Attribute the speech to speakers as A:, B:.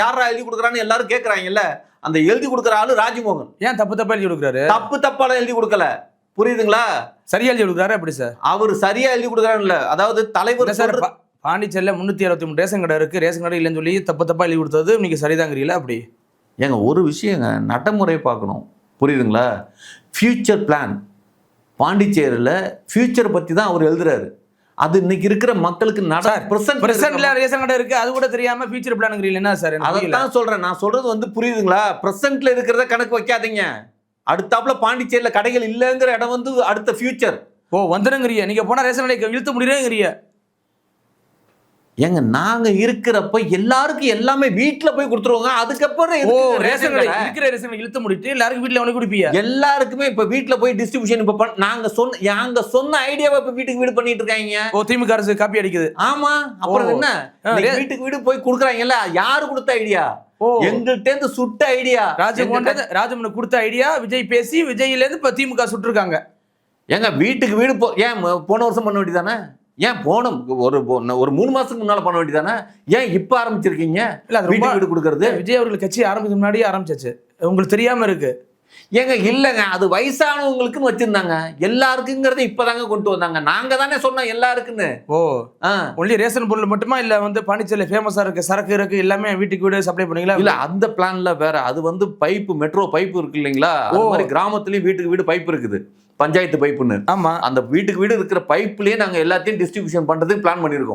A: யாரா எழுதி கொடுக்குறான்னு எல்லாரும் கேட்கறாங்கல்ல. அந்த எழுதி கொடுக்குற ஆளு ராஜ்மோகன்.
B: ஏன் தப்பா எழுதி கொடுக்குறாரு?
A: தப்பால எழுதி கொடுக்கல, புரியுதுங்களா?
B: சரியா எழுதி கொடுக்குறாரு. எப்படி சார்
A: அவர் சரியா எழுதி கொடுக்குறாரு இல்ல, அதாவது தலைவர்
B: சார் பாண்டிச்சேரியில 363 ரேஷன் கடை இருக்கு, ரேஷன் கடை இல்லைன்னு சொல்லி தப்பா எழுதி கொடுத்தது நீங்க சரிதாங்கிறீங்களா? அப்படி
A: ஏங்க ஒரு விஷயங்க, நடைமுறையை பார்க்கணும், புரியுதுங்களா? ஃபியூச்சர் பிளான், பாண்டிச்சேரியில் ஃபியூச்சர் பற்றி தான் அவர் எழுதுறாரு. அது இன்னைக்கு இருக்கிற மக்களுக்கு
B: பிரசன்ட்ல ரேஷன் கடை இருக்கு, அது கூட தெரியாம ஃபியூச்சர் பிளான்ங்கிறீங்க என்ன சார்?
A: அதான் சொல்றேன், நான் சொல்றது வந்து புரியுதுங்களா? பிரசன்ட்ல இருக்கிறத கணக்கு வைக்காதீங்க. அடுத்தாப்புல பாண்டிச்சேரியில் கடைகள் இல்லைங்கிற இடம் வந்து அடுத்த ஃபியூச்சர்.
B: வந்துருங்கிறிய நீங்க போனா ரேஷன் கடைக்கு இழுத்து முடியுறேங்கிறிய.
A: ஏங்க நாங்க இருக்கிறப்ப எல்லாருக்கும் எல்லாமே வீட்டுல போய் கொடுத்துருவாங்க. அதுக்கப்புறம்
B: ரேஷன் கடை இருக்கிற ரேஷன் இழுத்து முடிட்டு எல்லாருக்கும் வீட்டுல வந்து கொடுப்பீங்க.
A: எல்லாருக்குமே இப்ப வீட்டுல போய் டிஸ்ட்ரிபியூஷன் இப்ப நாங்க சொன்ன ஐடியாவை இப்ப வீட்டுக்கு வீடு பண்ணிட்டு இருக்காங்க.
B: திமுக அரசு காப்பி அடிக்குது.
A: ஆமா, அப்புறம் என்ன வீட்டுக்கு வீடு போய் கொடுக்குறாங்கல்ல, யாரு கொடுத்த ஐடியா? எங்கள்கிட்ட இருந்து சுட்ட ஐடியா.
B: ராஜமோகன் கொடுத்த ஐடியா விஜய் பேசி விஜயில இருந்து இப்ப திமுக சுட்டுருக்காங்க.
A: ஏங்க வீட்டுக்கு வீடு ஏன் போன வருஷம் பண்ண வேண்டியதானே? ஏன் போன ஒரு 3 மாசத்துக்கு முன்னால பண்ண வேண்டியதானே? ஏன் இப்ப ஆரம்பிச்சிருக்கீங்க வீட்டுக்கு வீடு கொடுக்கறது?
B: விஜய் அவர்கள் கட்சி ஆரம்பிக்க முன்னாடியே ஆரம்பிச்சாச்சு, உங்களுக்கு தெரியாம இருக்கு.
A: ஏங்க இல்லங்க, அது வயசானவங்களுக்குன்னு வச்சிருந்தாங்க, எல்லாருக்குங்கிறத இப்பதாங்க கொண்டு வந்தாங்க. நாங்க தானே சொன்னோம் எல்லாருக்குன்னு.
B: ஒன்லி ரேஷன் பொருள் மட்டுமா இல்ல வந்து பாண்டிச்சேரியில ஃபேமஸா இருக்கு சரக்கு இருக்கு எல்லாமே வீட்டுக்கு வீடு சப்ளை பண்ணீங்களா?
A: இல்ல அந்த பிளான்ல வேற, அது வந்து பைப்பு, மெட்ரோ பைப்பு இருக்கு இல்லைங்களா? அது மாதிரி கிராமத்துலயும் வீட்டுக்கு வீடு பைப் இருக்குது, பஞ்சாயத்து பைப்புன்னு.
B: ஆமா,
A: அந்த வீட்டுக்கு வீடு இருக்கிற பைப்லயே நாங்க எல்லாத்தையும் டிஸ்ட்ரிபியூஷன் பண்றதுக்கு பிளான் பண்ணிருக்கோம்.